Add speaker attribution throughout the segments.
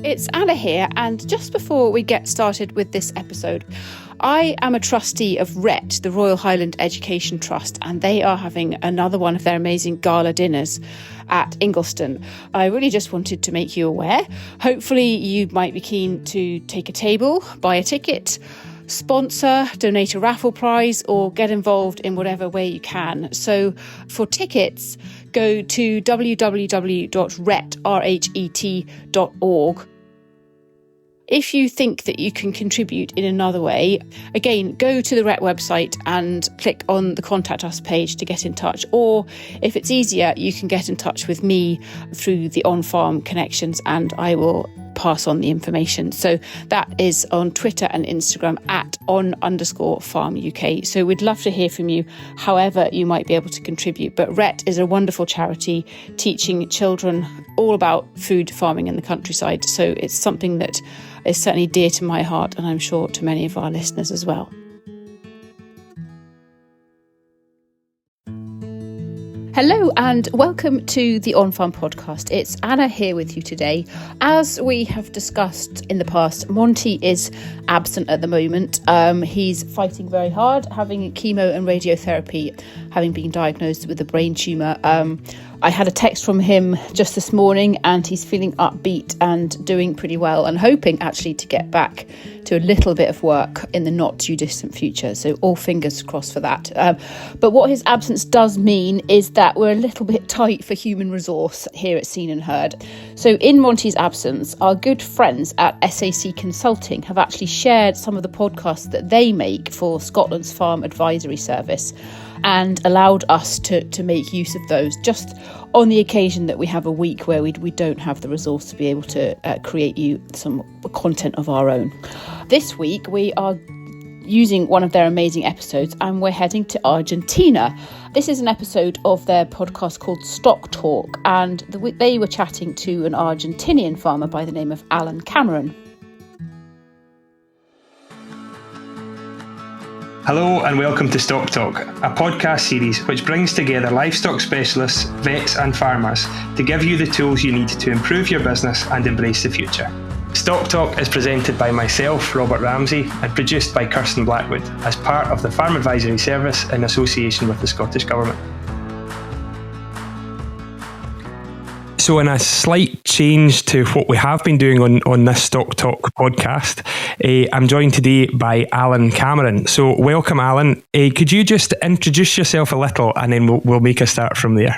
Speaker 1: It's Anna here, and just before we get started with this episode, I am a trustee of RET, the Royal Highland Education Trust, and they are having another one of their amazing gala dinners at Ingliston. I really just wanted to make you aware. Hopefully you might be keen to take a table, buy a ticket, sponsor, donate a raffle prize, or get involved in whatever way you can. So for tickets, go to www.ret.org. If you think that you can contribute in another way, again, go to the RET website and click on the Contact Us page to get in touch. Or if it's easier, you can get in touch with me through the OnFARM connections and I will pass on the information. So that is on Twitter and Instagram at @on_farm UK. So we'd love to hear from you, however you might be able to contribute. But RET is a wonderful charity teaching children all about food farming in the countryside. So it's something that is certainly dear to my heart, and I'm sure to many of our listeners as well. Hello and welcome to the OnFARM podcast. It's Anna here with you today. As we have discussed in the past, Monty is absent at the moment. He's fighting very hard, having chemo and radiotherapy, having been diagnosed with a brain tumour. I had a text from him just this morning and he's feeling upbeat and doing pretty well and hoping actually to get back to a little bit of work in the not too distant future. So all fingers crossed for that. But what his absence does mean is that we're a little bit tight for human resource here at Scene and Heard. So in Monty's absence, our good friends at SAC Consulting have actually shared some of the podcasts that they make for Scotland's Farm Advisory Service and allowed us to make use of those just on the occasion that we have a week where we don't have the resource to be able to create you some content of our own. This week we are using one of their amazing episodes and we're heading to Argentina. This is an episode of their podcast called Stock Talk, and they were chatting to an Argentinian farmer by the name of Allan Cameron.
Speaker 2: Hello and welcome to Stock Talk, a podcast series which brings together livestock specialists, vets and farmers to give you the tools you need to improve your business and embrace the future. Stock Talk is presented by myself, Robert Ramsay, and produced by Kirsten Blackwood as part of the Farm Advisory Service in association with the Scottish Government. So in a slight change to what we have been doing on this Stock Talk podcast, I'm joined today by Allan Cameron. So welcome, Allan. Could you just introduce yourself a little and then we'll make a start from there?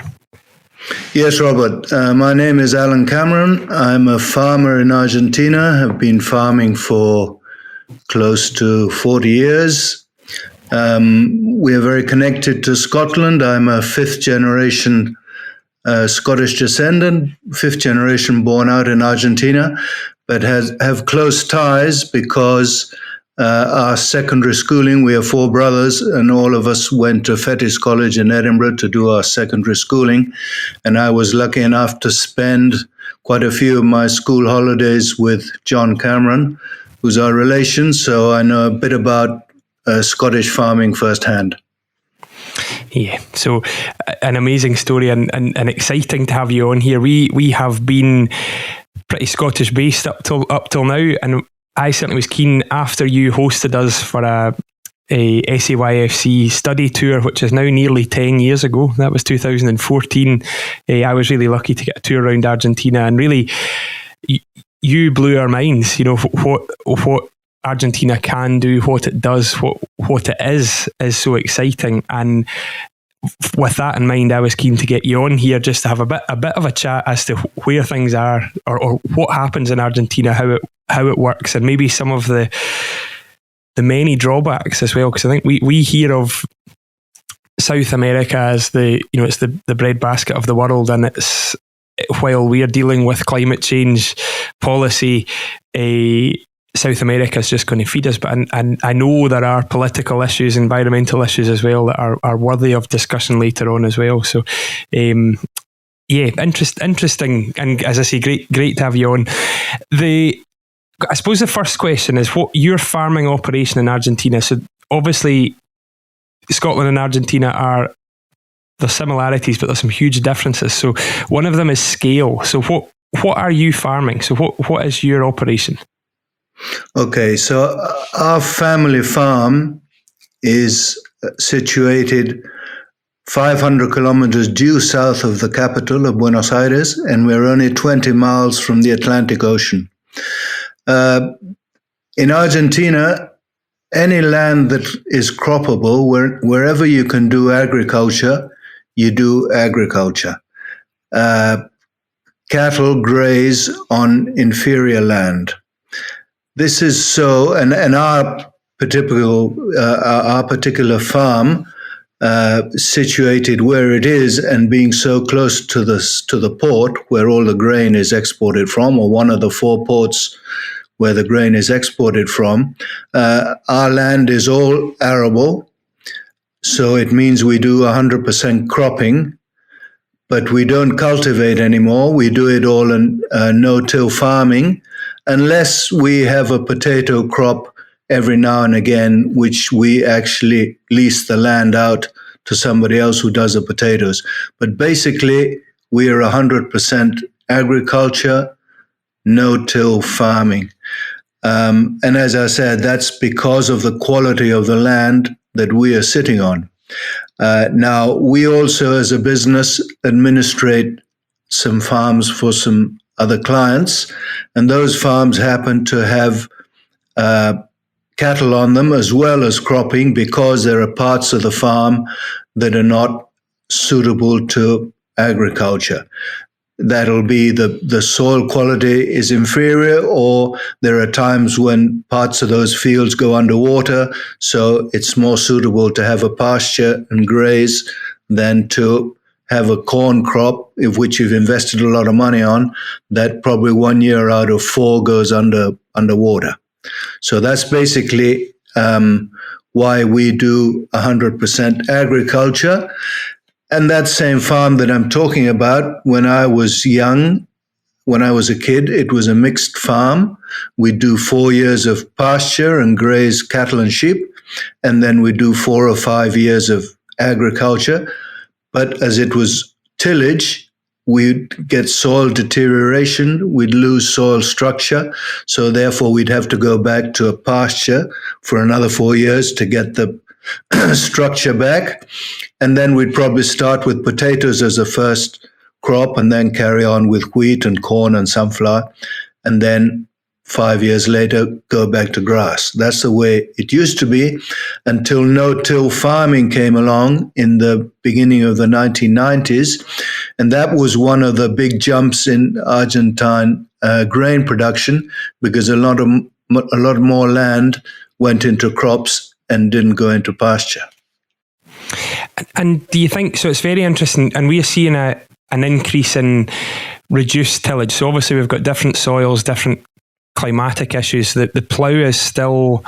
Speaker 3: Yes, Robert. My name is Allan Cameron. I'm a farmer in Argentina. I've been farming for close to 40 years. We are very connected to Scotland. I'm a fifth generation Scottish descendant, fifth generation born out in Argentina, but have close ties because our secondary schooling, we have four brothers, and all of us went to Fettes College in Edinburgh to do our secondary schooling. And I was lucky enough to spend quite a few of my school holidays with John Cameron, who's our relation, so I know a bit about Scottish farming firsthand.
Speaker 2: Yeah, so an amazing story and exciting to have you on here. We have been pretty Scottish based up till now, and I certainly was keen after you hosted us for a SAYFC study tour, which is now nearly 10 years ago. That was 2014. I was really lucky to get a tour around Argentina, and really you blew our minds. You know what Argentina can do, what it does, what it is so exciting. And with that in mind, I was keen to get you on here just to have a bit of a chat as to where things are or what happens in Argentina, how it works, and maybe some of the many drawbacks as well. Because I think we hear of South America as it's the breadbasket of the world, and it's while we are dealing with climate change policy, South America is just going to feed us. But and I know there are political issues, environmental issues as well that are worthy of discussion later on as well. So, interesting. And as I say, great to have you on. I suppose the first question is what your farming operation in Argentina. So obviously, Scotland and Argentina are the similarities, but there's some huge differences. So one of them is scale. So what are you farming? So what is your operation?
Speaker 3: Okay, so our family farm is situated 500 kilometers due south of the capital of Buenos Aires, and we're only 20 miles from the Atlantic Ocean. In Argentina, any land that is croppable, wherever you can do agriculture, you do agriculture. Cattle graze on inferior land. This is so, and our particular farm, situated where it is and being so close to the port where all the grain is exported from, or one of the 4 ports where the grain is exported from, our land is all arable. So it means we do 100% cropping, but we don't cultivate anymore. We do it all in no-till farming, unless we have a potato crop every now and again, which we actually lease the land out to somebody else who does the potatoes. But basically, we are 100% agriculture, no-till farming. And as I said, that's because of the quality of the land that we are sitting on. Now, we also, as a business, administrate some farms for some other clients, and those farms happen to have cattle on them as well as cropping, because there are parts of the farm that are not suitable to agriculture. That'll be the soil quality is inferior, or there are times when parts of those fields go underwater, so it's more suitable to have a pasture and graze than to have a corn crop, of which you've invested a lot of money on, that probably 1 year out of 4 goes underwater. So that's basically why we do 100% agriculture. And that same farm that I'm talking about, when I was young, when I was a kid, it was a mixed farm. We do 4 years of pasture and graze cattle and sheep, and then we do 4 or 5 years of agriculture. But as it was tillage, we'd get soil deterioration, we'd lose soil structure, so therefore we'd have to go back to a pasture for another 4 years to get the structure back. And then we'd probably start with potatoes as a first crop, and then carry on with wheat and corn and sunflower, and then 5 years later go back to grass. That's the way it used to be, until no-till farming came along in the beginning of the 1990s, and that was one of the big jumps in Argentine grain production, because a lot more land went into crops and didn't go into pasture.
Speaker 2: And do you think, so it's very interesting, and we are seeing an increase in reduced tillage. So obviously we've got different soils, different climatic issues. The plough is still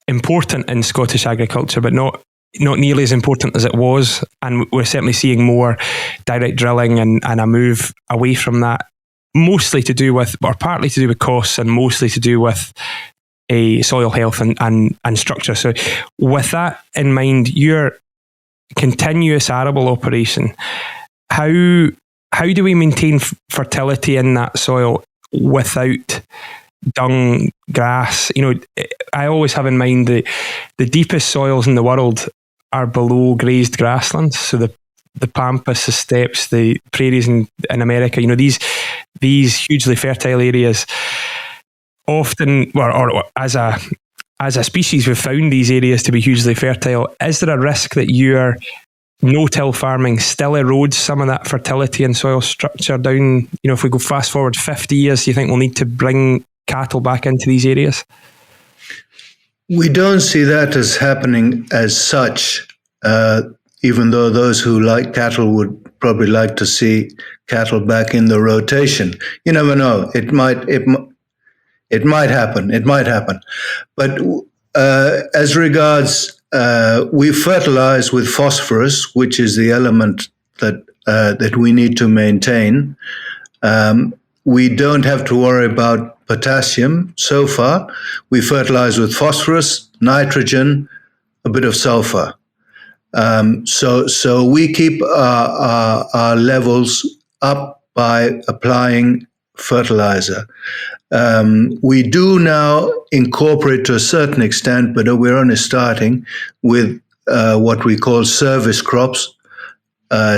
Speaker 2: important in Scottish agriculture, but not nearly as important as it was. And we're certainly seeing more direct drilling and a move away from that, mostly to do with, or partly to do with costs, and mostly to do with a soil health and structure. So with that in mind, your continuous arable operation, how do we maintain fertility in that soil without dung, grass? You know, I always have in mind that the deepest soils in the world are below grazed grasslands. So the pampas, the steppes, the prairies in America, you know, these hugely fertile areas often, or as a species, we've found these areas to be hugely fertile. Is there a risk that your no-till farming still erodes some of that fertility and soil structure down? You know, if we go fast forward 50 years, do you think we'll need to bring cattle back into these areas?
Speaker 3: We don't see that as happening as such, even though those who like cattle would probably like to see cattle back in the rotation. You never know. It might happen. It might happen. But as regards, we fertilize with phosphorus, which is the element that we need to maintain. We don't have to worry about potassium so far. We fertilize with phosphorus, nitrogen, a bit of sulfur. So we keep our levels up by applying fertilizer. We do now incorporate to a certain extent, but we're only starting with what we call service crops,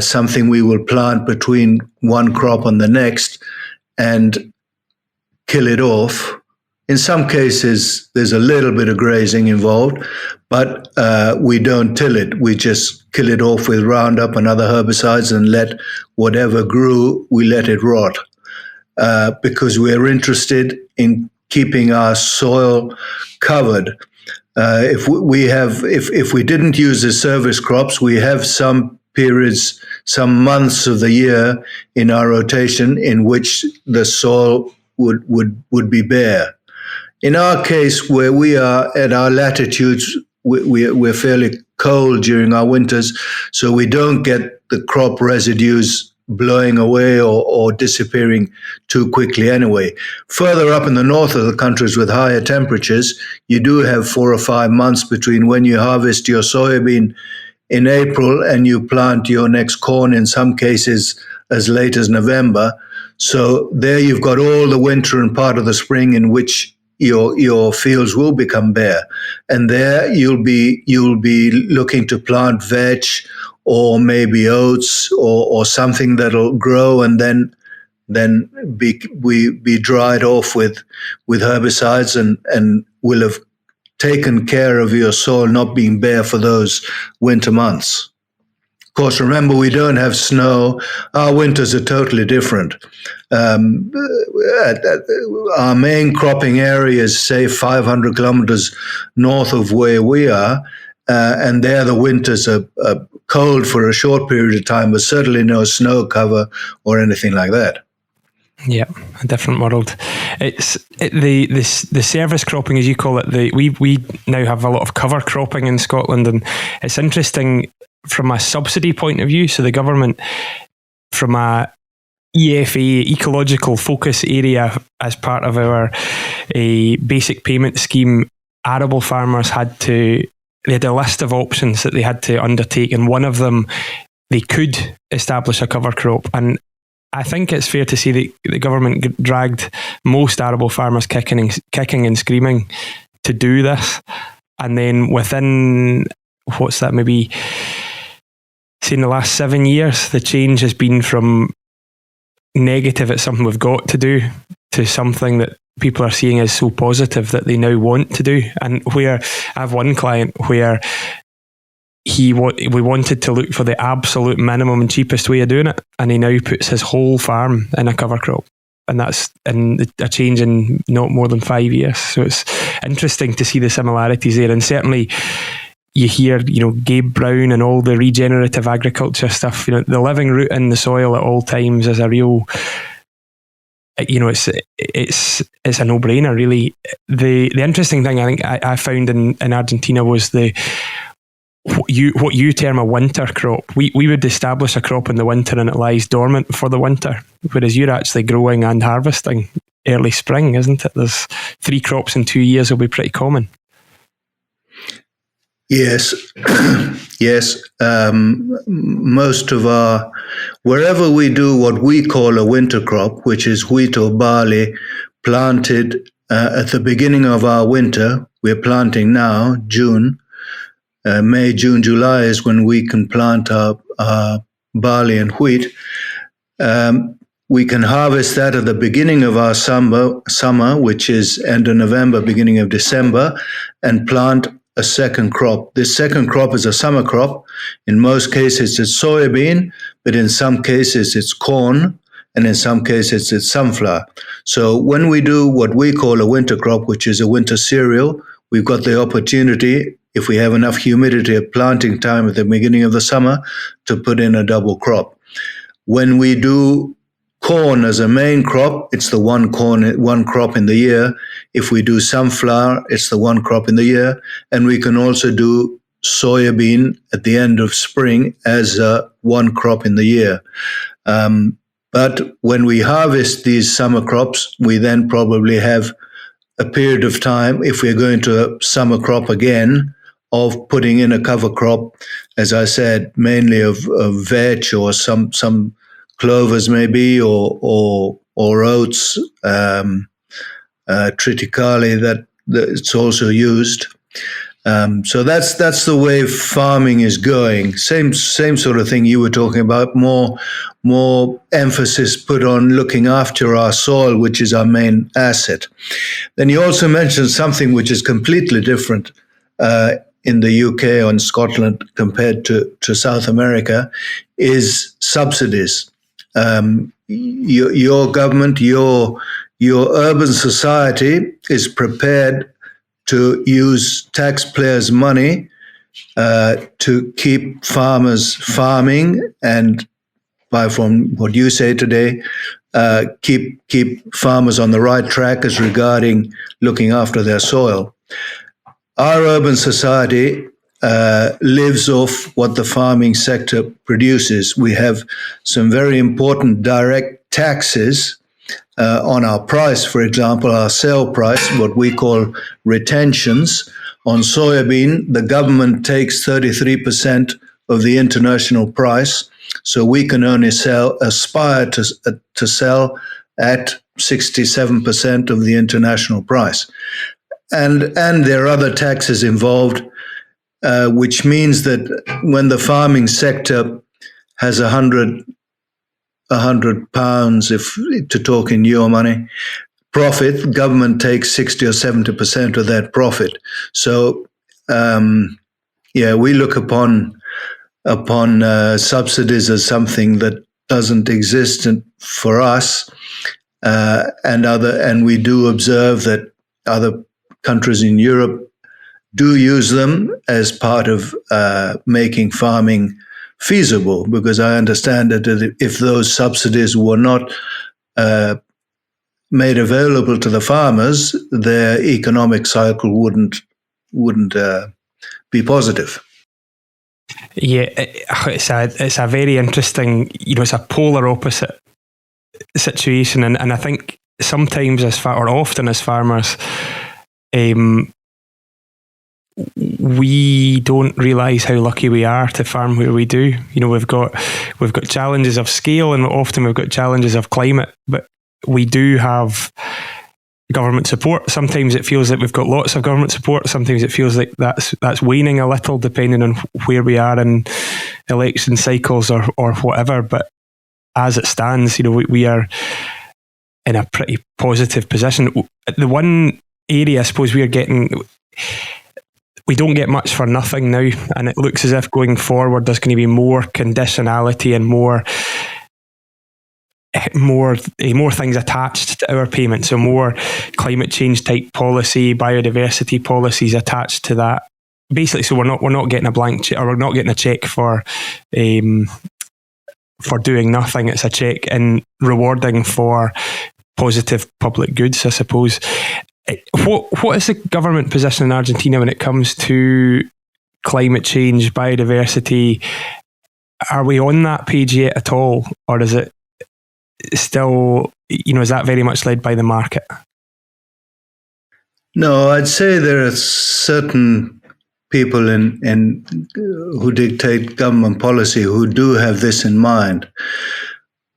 Speaker 3: something we will plant between one crop and the next and kill it off. In some cases, there's a little bit of grazing involved, but we don't till it. We just kill it off with Roundup and other herbicides and let whatever grew, we let it rot. Because we're interested in keeping our soil covered. If we didn't use the service crops, we have some periods, some months of the year in our rotation in which the soil would be bare. In our case, where we are at our latitudes, we're fairly cold during our winters, so we don't get the crop residues blowing away or disappearing too quickly anyway. Further up in the north of the countries with higher temperatures, you do have 4 or 5 months between when you harvest your soybean in April and you plant your next corn, in some cases as late as November. So there you've got all the winter and part of the spring in which your fields will become bare. And there you'll be looking to plant veg or maybe oats or something that'll grow and then be dried off with herbicides and will have taken care of your soil not being bare for those winter months. Of course, remember, we don't have snow. Our winters are totally different. Our main cropping area is, say, 500 kilometers north of where we are, and there the winters are cold for a short period of time, but certainly no snow cover or anything like that.
Speaker 2: Yeah, a different world. It's the service cropping, as you call it. We now have a lot of cover cropping in Scotland, and it's interesting from a subsidy point of view. So the government, from a EFA, ecological focus area, as part of our basic payment scheme, arable farmers they had a list of options that they had to undertake, and one of them, they could establish a cover crop. And I think it's fair to say that the government dragged most arable farmers kicking and screaming to do this. And then within, maybe say in the last 7 years, the change has been from negative, it's something we've got to do, to something that people are seeing as so positive that they now want to do. And where I have one client where we wanted to look for the absolute minimum and cheapest way of doing it, and he now puts his whole farm in a cover crop, and that's a change in not more than 5 years. So it's interesting to see the similarities there, and certainly you hear, Gabe Brown and all the regenerative agriculture stuff. The living root in the soil at all times is a real, it's a no-brainer, really. The interesting thing I think I found in Argentina was what you term a winter crop. We would establish a crop in the winter and it lies dormant for the winter, whereas you're actually growing and harvesting early spring, isn't it? There's 3 crops in 2 years will be pretty common.
Speaker 3: Yes, yes. Most of wherever we do what we call a winter crop, which is wheat or barley, planted at the beginning of our winter. We're planting now, June. May, June, July is when we can plant our barley and wheat. We can harvest that at the beginning of our summer, which is end of November, beginning of December, and plant a second crop. This second crop is a summer crop. In most cases, it's soybean, but in some cases, it's corn, and in some cases, it's sunflower. So when we do what we call a winter crop, which is a winter cereal, we've got the opportunity, if we have enough humidity at planting time at the beginning of the summer, to put in a double crop. When we do corn as a main crop, it's the one crop in the year. If we do sunflower, it's the one crop in the year. And we can also do soybean at the end of spring as one crop in the year. But when we harvest these summer crops, we then probably have a period of time, if we're going to a summer crop again, of putting in a cover crop, as I said, mainly of veg or some clovers maybe, or or oats, triticale, that it's also used. So that's the way farming is going. Same sort of thing you were talking about. More emphasis put on looking after our soil, which is our main asset. Then you also mentioned something which is completely different in the UK or in Scotland compared to South America, is subsidies. Your government, your urban society is prepared to use taxpayers' money to keep farmers farming, and from what you say today, keep farmers on the right track as regarding looking after their soil. Our urban society lives off what the farming sector produces. We have some very important direct taxes on our price, for example, our sale price, what we call retentions. On soybean, the government takes 33% of the international price, so we can only aspire to sell at 67% of the international price. And there are other taxes involved, which means that when the farming sector has £100, if to talk in your money, profit, government takes 60 or 70% of that profit. So, we look upon subsidies as something that doesn't exist for us, and we do observe that other countries in Europe do use them as part of making farming feasible, because I understand that if those subsidies were not made available to the farmers, their economic cycle wouldn't be positive.
Speaker 2: Yeah, it's a very interesting, it's a polar opposite situation, and I think sometimes often as farmers, we don't realise how lucky we are to farm where we do. We've got challenges of scale, and often we've got challenges of climate, but we do have government support. Sometimes it feels like we've got lots of government support. Sometimes it feels like that's waning a little, depending on where we are in election cycles or whatever. But as it stands, we are in a pretty positive position. The one area I suppose we don't get much for nothing now, and it looks as if going forward there's going to be more conditionality and more things attached to our payments, so more climate change type policy, biodiversity policies attached to that. Basically, so we're not getting a blank check, or we're not getting a check for doing nothing. It's a check in rewarding for positive public goods, I suppose. What is the government position in Argentina when it comes to climate change, biodiversity? Are we on that page yet at all, or is it still, is that very much led by the market?
Speaker 3: No, I'd say there are certain people who dictate government policy who do have this in mind.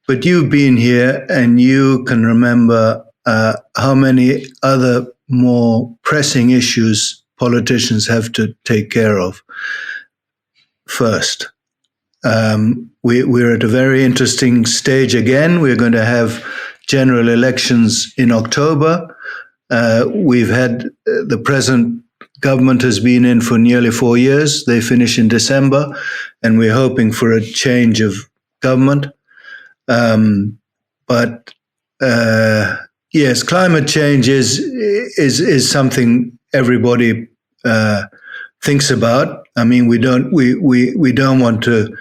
Speaker 3: But you've been here and you can remember how many other more pressing issues politicians have to take care of first. We're at a very interesting stage again. We're going to have general elections in October. We've had the present government has been in for nearly 4 years. They finish in December, and we're hoping for a change of government. But yes, climate change is something everybody thinks about. I mean, we don't want to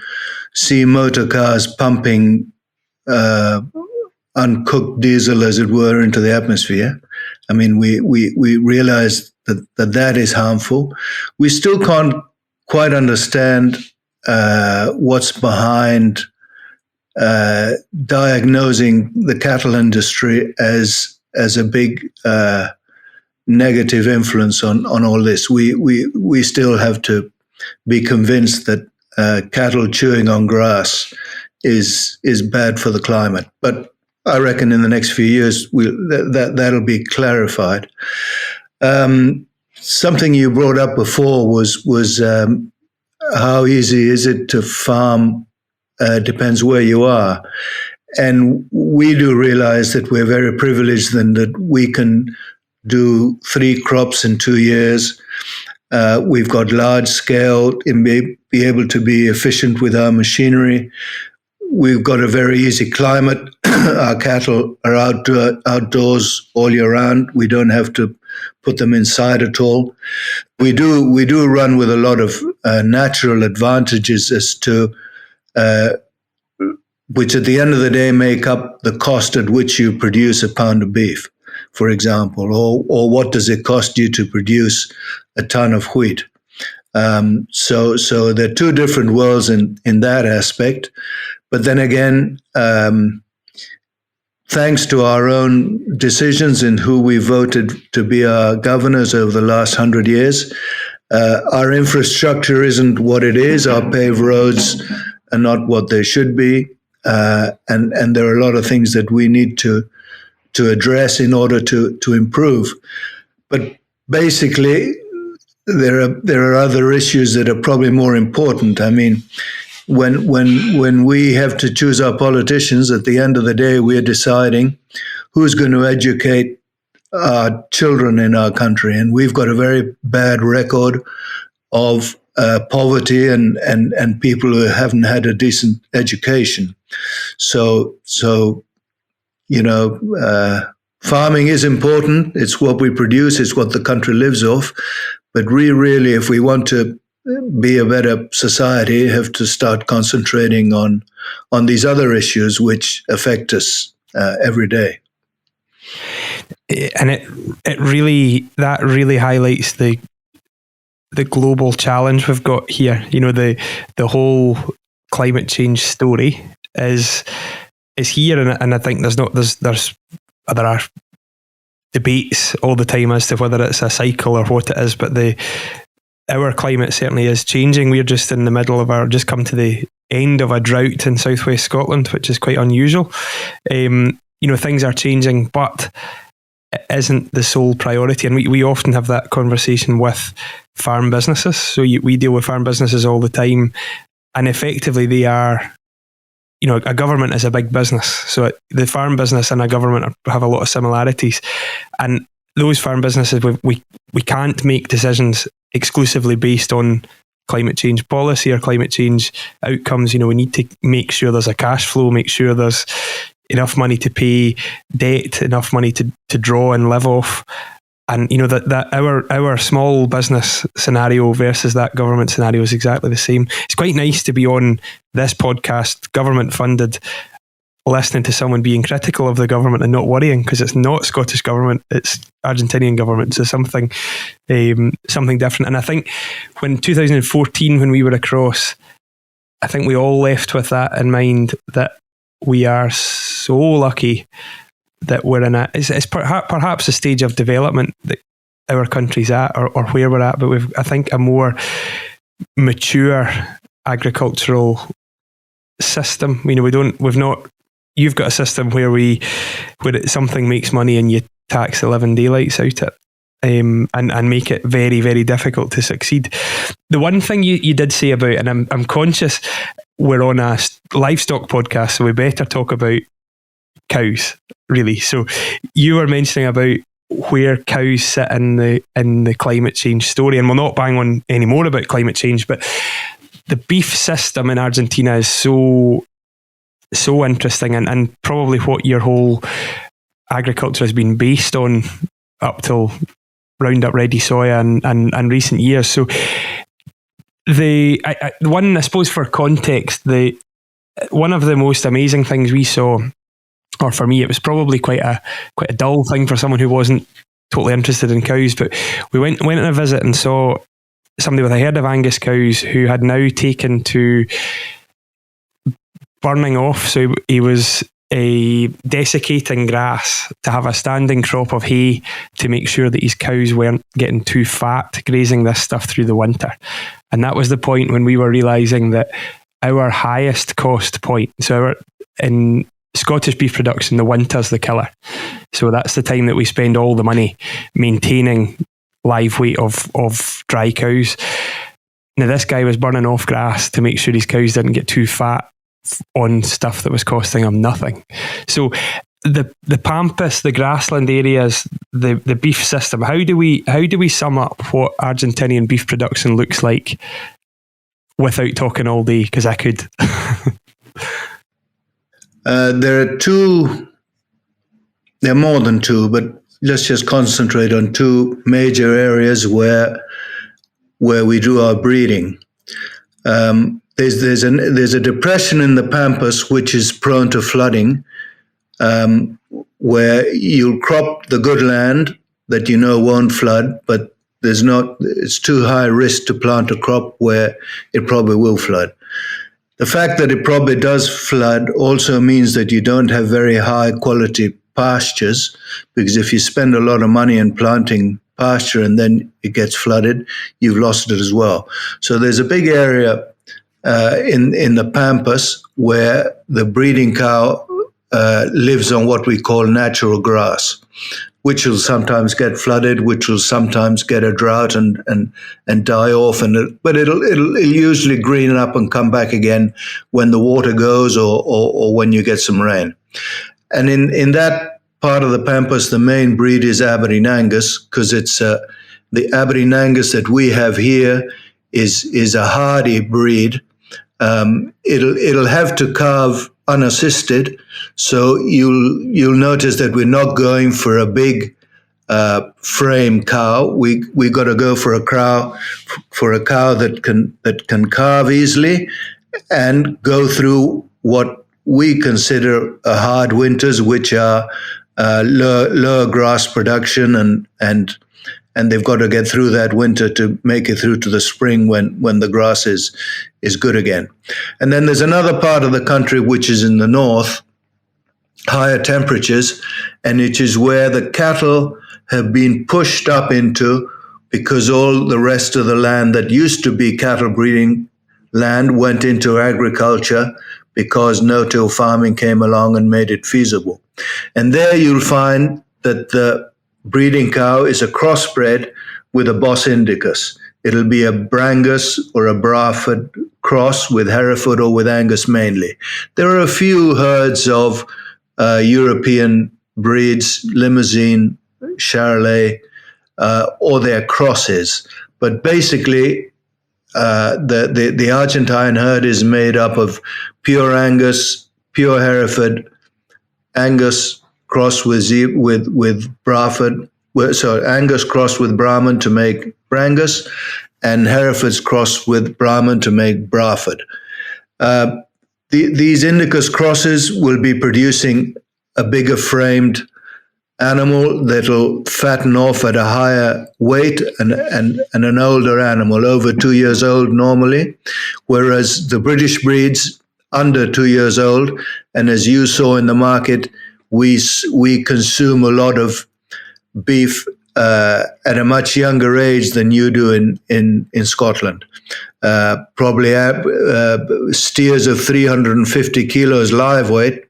Speaker 3: see motor cars pumping uncooked diesel, as it were, into the atmosphere. I mean, we realize that is harmful. We still can't quite understand what's behind diagnosing the cattle industry as a big negative influence on all this. We still have to be convinced that cattle chewing on grass is bad for the climate. But I reckon in the next few years that'll be clarified. Something you brought up before was how easy is it to farm? Depends where you are. And we do realize that we're very privileged and that we can do 3 crops in 2 years. We've got large scale and be able to be efficient with our machinery. We've got a very easy climate. Our cattle are outdoors all year round. We don't have to put them inside at all. We do run with a lot of natural advantages as to which at the end of the day make up the cost at which you produce a pound of beef, for example, or what does it cost you to produce a ton of wheat. So there are 2 different worlds in that aspect. But then again, thanks to our own decisions in who we voted to be our governors over the last 100 years, our infrastructure isn't what it is. Our paved roads are not what they should be. And there are a lot of things that we need to address in order to improve. But basically, there are other issues that are probably more important. I mean, when we have to choose our politicians, at the end of the day, we're deciding who's going to educate our children in our country. And we've got a very bad record of poverty and people who haven't had a decent education. So farming is important. It's what we produce. It's what the country lives off. But really, if we want to be a better society, have to start concentrating on these other issues which affect us every day.
Speaker 2: And it really highlights the global challenge we've got here. The whole climate change story is here, and I think there are debates all the time as to whether it's a cycle or what it is, but our climate certainly is changing. We're just in the middle of just come to the end of a drought in southwest Scotland, which is quite unusual. Things are changing, but it isn't the sole priority. And we often have that conversation with farm businesses. So we deal with farm businesses all the time, and effectively they are, a government is a big business. So the farm business and a government have a lot of similarities. And those farm businesses, we can't make decisions exclusively based on climate change policy or climate change outcomes. We need to make sure there's a cash flow, make sure there's enough money to pay debt, enough money to draw and live off. And that our small business scenario versus that government scenario is exactly the same. It's quite nice to be on this podcast, government funded, listening to someone being critical of the government and not worrying, because it's not Scottish government, it's Argentinian government. So something different. And I think when 2014, when we were across, I think we all left with that in mind, that we are so lucky that we're in it's perhaps a stage of development that our country's at, or where we're at, but we've, I think, a more mature agricultural system. You've got a system where something makes money and you tax the living daylights out it, and make it very, very difficult to succeed. The one thing you did say about, and I'm conscious we're on a livestock podcast, so we better talk about cows, really. So you were mentioning about where cows sit in the climate change story, and we'll not bang on any more about climate change, but the beef system in Argentina is so interesting, and probably what your whole agriculture has been based on up till Roundup Ready soya and recent years. So one, I suppose, for context, one of the most amazing things we saw, or for me, it was probably quite a dull thing for someone who wasn't totally interested in cows, but we went on a visit and saw somebody with a herd of Angus cows who had now taken to burning off. So he was desiccating grass to have a standing crop of hay to make sure that his cows weren't getting too fat grazing this stuff through the winter. And that was the point when we were realising that our highest cost point, so in Scottish beef production, the winter's the killer. So that's the time that we spend all the money maintaining live weight of dry cows. Now, this guy was burning off grass to make sure his cows didn't get too fat on stuff that was costing him nothing. So the pampas, the grassland areas, the beef system, how do we sum up what Argentinian beef production looks like without talking all day? Because I could.
Speaker 3: There are more than two, but let's just concentrate on two major areas where we do our breeding. There's a depression in the pampas which is prone to flooding, where you'll crop the good land that you know won't flood, but it's too high risk to plant a crop where it probably will flood. The fact that it probably does flood also means that you don't have very high quality pastures, because if you spend a lot of money in planting pasture and then it gets flooded, you've lost it as well. So there's a big area in the pampas where the breeding cow lives on what we call natural grass, which will sometimes get flooded, which will sometimes get a drought and die off, but it'll usually green up and come back again when the water goes or when you get some rain. And in that part of the pampas, the main breed is Aberdeen Angus, because it's the Aberdeen Angus that we have here is a hardy breed. It'll have to calve unassisted, so you'll notice that we're not going for a big frame cow. We got to go for a cow that can calve easily and go through what we consider hard winters, which are lower grass production, and they've got to get through that winter to make it through to the spring when the grass is good again. And then there's another part of the country which is in the north, higher temperatures, and it is where the cattle have been pushed up into, because all the rest of the land that used to be cattle breeding land went into agriculture, because no-till farming came along and made it feasible. And there you'll find that the breeding cow is a crossbred with a Bos Indicus. It'll be a Brangus or a Braford cross with Hereford or with Angus mainly. There are a few herds of European breeds, Limousin, Charolais, or their crosses. But basically, the Argentine herd is made up of pure Angus, pure Hereford, Angus crossed with Braford, so Angus crossed with Brahman to make Brangus, and Hereford's crossed with Brahman to make Braford. These Indicus crosses will be producing a bigger framed animal that'll fatten off at a higher weight and an older animal, over 2 years old normally, whereas the British breeds under 2 years old, and as you saw in the market, we consume a lot of beef at a much younger age than you do in Scotland. Probably steers of 350 kilos live weight,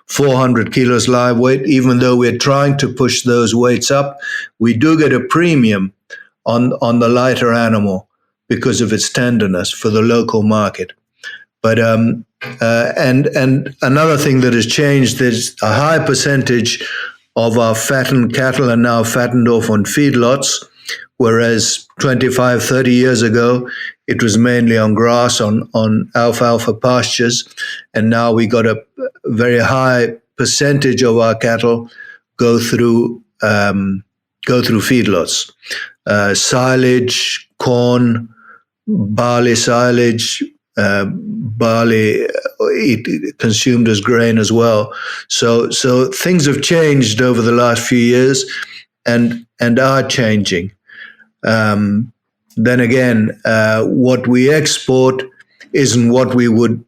Speaker 3: 400 kilos live weight. Even though we're trying to push those weights up, we do get a premium on the lighter animal because of its tenderness for the local market. But and another thing that has changed is a high percentage of our fattened cattle are now fattened off on feedlots, whereas 25, 30 years ago, it was mainly on grass, on alfalfa pastures. And now we got a very high percentage of our cattle go through feedlots. Silage, corn, barley silage, barley consumed as grain as well. So things have changed over the last few years and are changing. Then again, what we export isn't what we would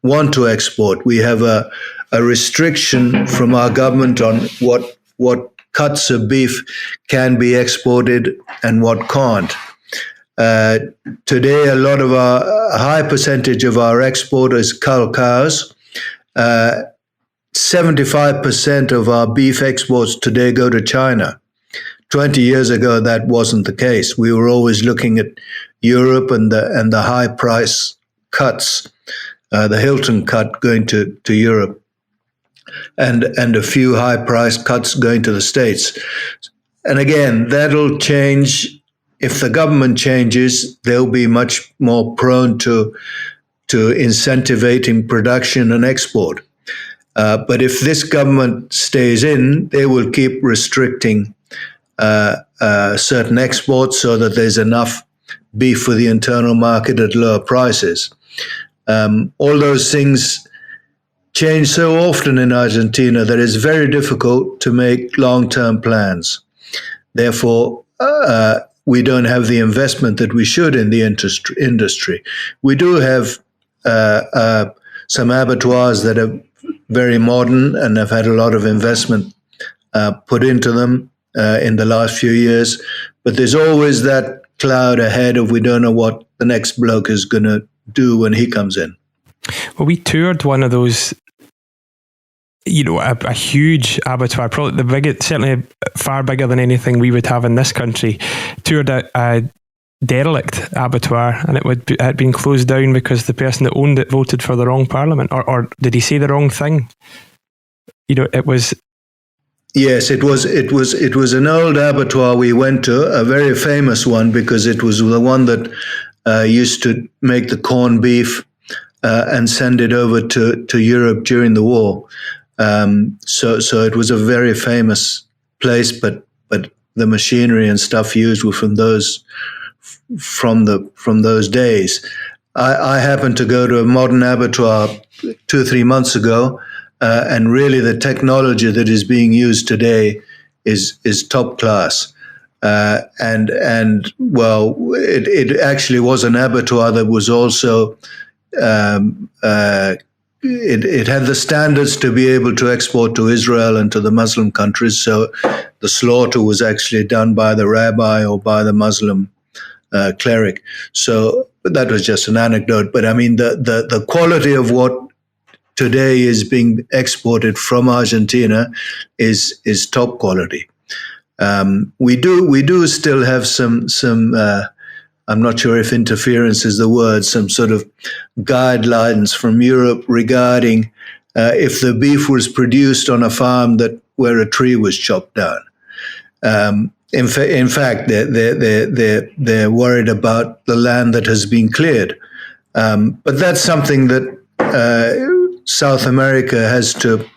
Speaker 3: want to export. We have a restriction from our government on what cuts of beef can be exported and what can't. Today, a high percentage of our export is cull cows. 75% of our beef exports today go to China. 20 years ago, that wasn't the case. We were always looking at Europe and the high price cuts, the Hilton cut going to Europe, and a few high price cuts going to the States. And again, that'll change. If the government changes, they'll be much more prone to incentivating production and export. But if this government stays in, they will keep restricting certain exports so that there's enough beef for the internal market at lower prices. All those things change so often in Argentina that it's very difficult to make long-term plans. Therefore, we don't have the investment that we should in the industry. We do have some abattoirs that are very modern and have had a lot of investment put into them in the last few years. But there's always that cloud ahead of we don't know what the next bloke is going to do when he comes in.
Speaker 2: Well, we toured one of those, a huge abattoir, probably the biggest, certainly far bigger than anything we would have in this country. Toured a derelict abattoir, and it had been closed down because the person that owned it voted for the wrong parliament, or did he say the wrong thing? It was.
Speaker 3: Yes, it was an old abattoir we went to, a very famous one, because it was the one that used to make the corned beef and send it over to Europe during the war. So it was a very famous place, but the machinery and stuff used were from those days. I happened to go to a modern abattoir 2 or 3 months ago, and really the technology that is being used today is top class. And well, it actually was an abattoir that was also it had the standards to be able to export to Israel and to the Muslim countries. So the slaughter was actually done by the rabbi or by the Muslim cleric. So that was just an anecdote. But I mean, the quality of what today is being exported from Argentina is top quality. We do still have some I'm not sure if interference is the word, some sort of guidelines from Europe regarding if the beef was produced on a farm where a tree was chopped down. In fact, they're worried about the land that has been cleared. But that's something that South America has to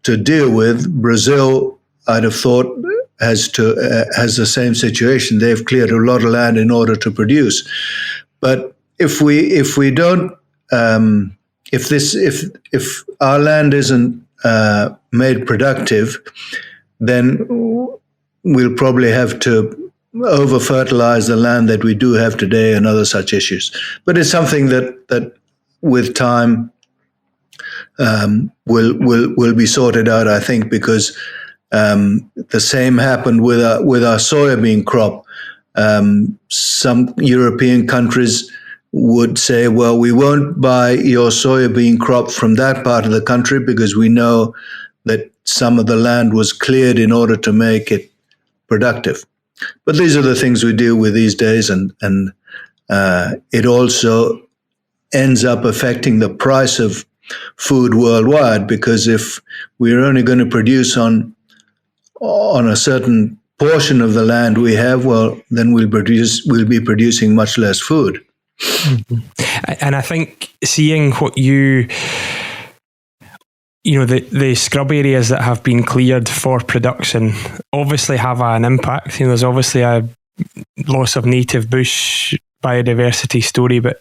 Speaker 3: deal with. Brazil, I'd have thought, has the same situation. They've cleared a lot of land in order to produce. But if we don't, if our land isn't made productive, then we'll probably have to over-fertilize the land that we do have today and other such issues. But it's something that with time will be sorted out, I think, because the same happened with our soybean crop. Some European countries would say, well, we won't buy your soybean crop from that part of the country because we know that some of the land was cleared in order to make it productive. But these are the things we deal with these days, and it also ends up affecting the price of food worldwide, because if we're only going to produce on a certain portion of the land we have, well, then we'll be producing much less food.
Speaker 2: Mm-hmm. And I think seeing what the scrub areas that have been cleared for production obviously have an impact. There's obviously a loss of native bush biodiversity story, but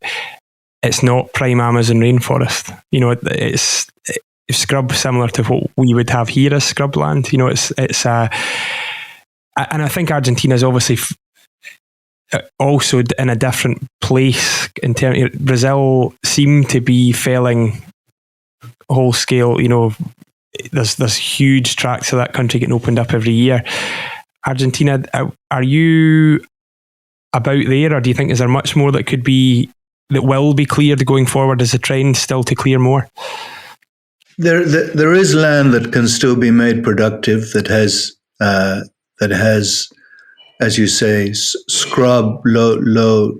Speaker 2: it's not prime Amazon rainforest. It's scrub similar to what we would have here as scrubland. And I think Argentina is obviously also in a different place in terms. Brazil seem to be felling whole scale. There's huge tracts of that country getting opened up every year. Argentina, are you about there, or do you think is there much more that will be cleared going forward? Is the trend still to clear more?
Speaker 3: there is land that can still be made productive that has, as you say, scrub, low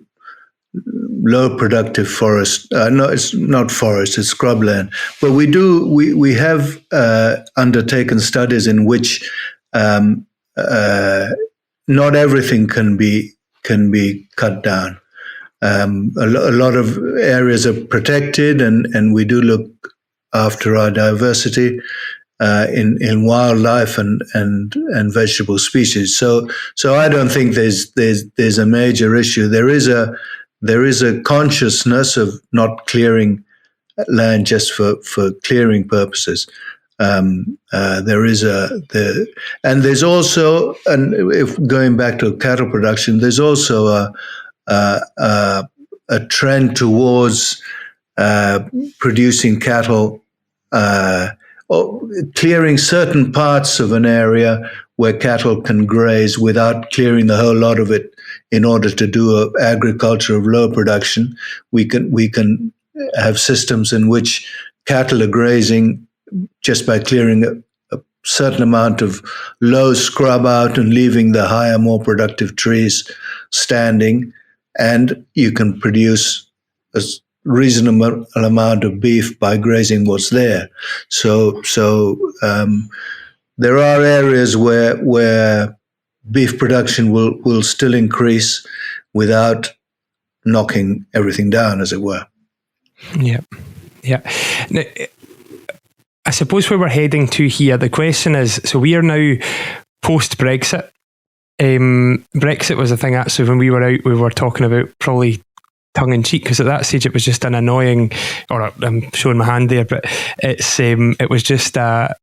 Speaker 3: productive forest. No, it's not forest; it's scrubland. But we have undertaken studies in which not everything can be cut down. A lot of areas are protected, and we do look after our diversity in wildlife and vegetable species. So I don't think there's a major issue. There is a consciousness of not clearing land just for clearing purposes. And there's also, and if going back to cattle production, there's also a trend towards producing cattle, or clearing certain parts of an area where cattle can graze without clearing the whole lot of it in order to do agriculture of low production. We can have systems in which cattle are grazing just by clearing a certain amount of low scrub out and leaving the higher, more productive trees standing, and you can produce a reasonable amount of beef by grazing what's there. So there are areas where beef production will still increase without knocking everything down, as it were.
Speaker 2: Yeah. Now, I suppose where we're heading to here, the question is, so we are now post-Brexit. Brexit was a thing actually when we were out, we were talking about probably tongue-in-cheek, because at that stage it was just an annoying, or I'm showing my hand there, but it was just a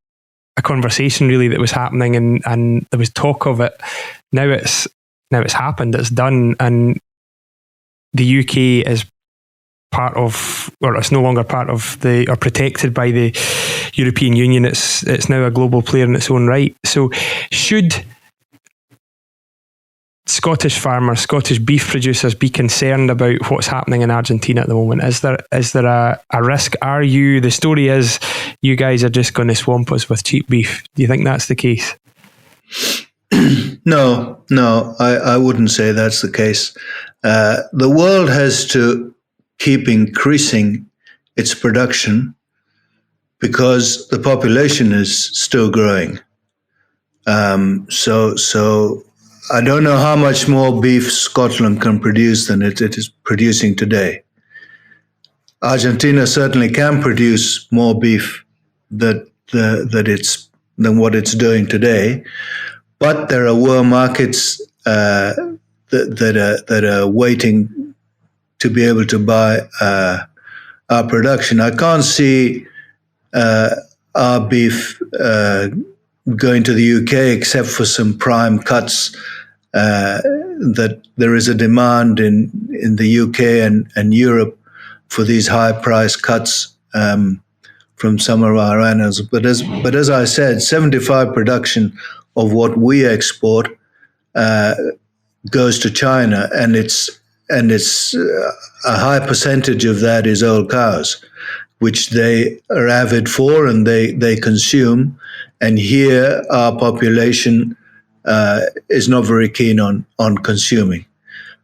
Speaker 2: conversation really that was happening, and there was talk of it. Now it's happened, it's done, and the UK is part of, or it's no longer part of or protected by the European Union. It's now a global player in its own right. So should Scottish farmers, Scottish beef producers be concerned about what's happening in Argentina at the moment? Is there a risk? The story is you guys are just going to swamp us with cheap beef. Do you think that's the case?
Speaker 3: No, I wouldn't say that's the case. The world has to keep increasing its production because the population is still growing. So I don't know how much more beef Scotland can produce than it is producing today. Argentina certainly can produce more beef than what it's doing today, but there are world markets that are waiting to be able to buy our production. I can't see our beef going to the UK except for some prime cuts that there is a demand in the UK and Europe for these high price cuts from some of our animals. But as I said, 75% production of what we export goes to China, and it's a high percentage of that is old cows, which they are avid for and they consume. And here our population is not very keen on consuming.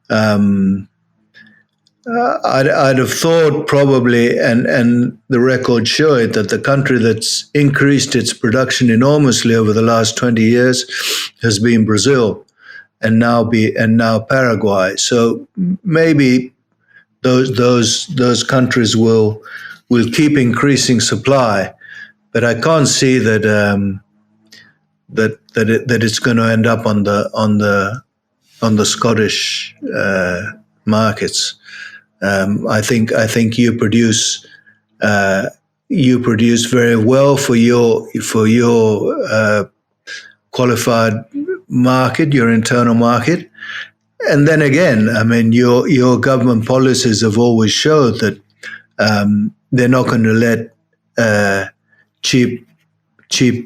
Speaker 3: I'd have thought probably, and the records show it, that the country that's increased its production enormously over the last 20 years has been Brazil, and now Paraguay. So maybe those countries will keep increasing supply, but I can't see that it's going to end up on the Scottish markets. I think you produce very well for your qualified market, your internal market. And then again, I mean, your government policies have always showed that they're not going to let cheap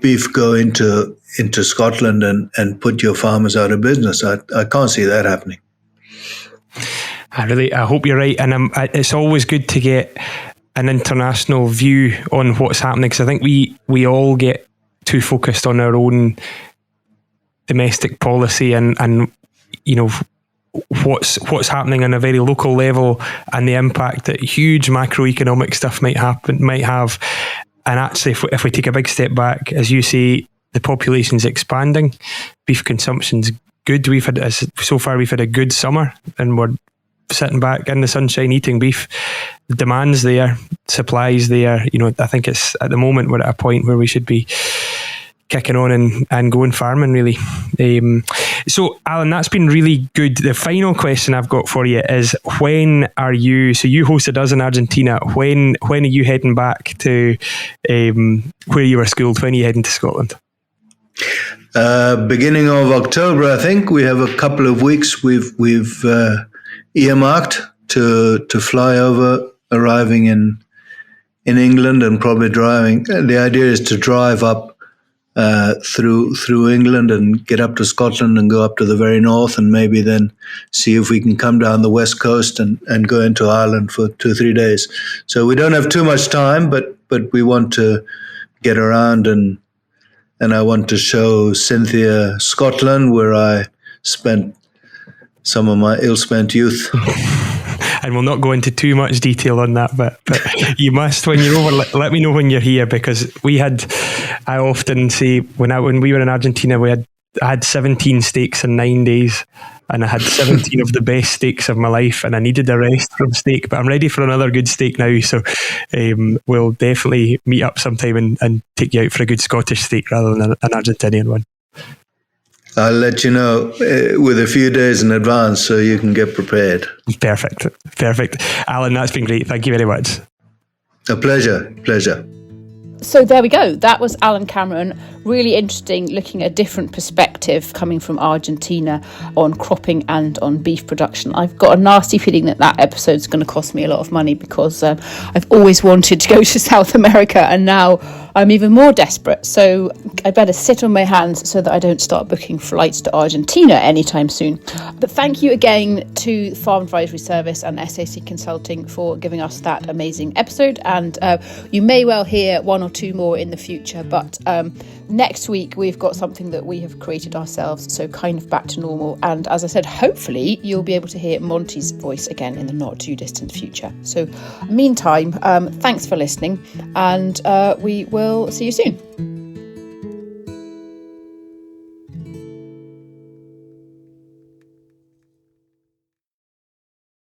Speaker 3: beef go into Scotland and put your farmers out of business. I can't see that happening.
Speaker 2: I hope you're right, and it's always good to get an international view on what's happening, because I think we all get too focused on our own domestic policy and you know, what's happening on a very local level and the impact that huge macroeconomic stuff might have. And actually, if we take a big step back, as you say, the population's expanding, beef consumption's good. We've had a good summer, and we're sitting back in the sunshine eating beef. The demand's there, supply's there. You know, I think it's at the moment we're at a point where we should be kicking on and going farming, really. So Allan, that's been really good. The final question I've got for you is, when are you, so you hosted us in Argentina, when are you heading back to where you were schooled? When are you heading to Scotland?
Speaker 3: Beginning of October, I think. We have a couple of weeks we've earmarked to fly over, arriving in England and probably driving. The idea is to drive up through England and get up to Scotland and go up to the very north, and maybe then see if we can come down the west coast and go into Ireland for 2-3 days. So we don't have too much time, but we want to get around, and I want to show Cynthia Scotland, where I spent some of my ill-spent youth.
Speaker 2: And we'll not go into too much detail on that, but you must, when you're over, let me know when you're here, because I often say when we were in Argentina, I had 17 steaks in 9 days, and I had 17 of the best steaks of my life, and I needed a rest from steak, but I'm ready for another good steak now. So we'll definitely meet up sometime and take you out for a good Scottish steak rather than an Argentinian one.
Speaker 3: I'll let you know with a few days in advance so you can get prepared.
Speaker 2: Perfect. Allan, that's been great. Thank you very much.
Speaker 3: A pleasure.
Speaker 1: So there we go. That was Allan Cameron. Really interesting, looking at a different perspective coming from Argentina on cropping and on beef production. I've got a nasty feeling that episode's going to cost me a lot of money, because I've always wanted to go to South America, and now I'm even more desperate. So I better sit on my hands so that I don't start booking flights to Argentina anytime soon. But thank you again to Farm Advisory Service and SAC Consulting for giving us that amazing episode. And you may well hear one or two more in the future, but next week we've got something that we have created ourselves, so kind of back to normal. And as I said, hopefully you'll be able to hear Monty's voice again in the not too distant future. So meantime, thanks for listening, and we will see you soon.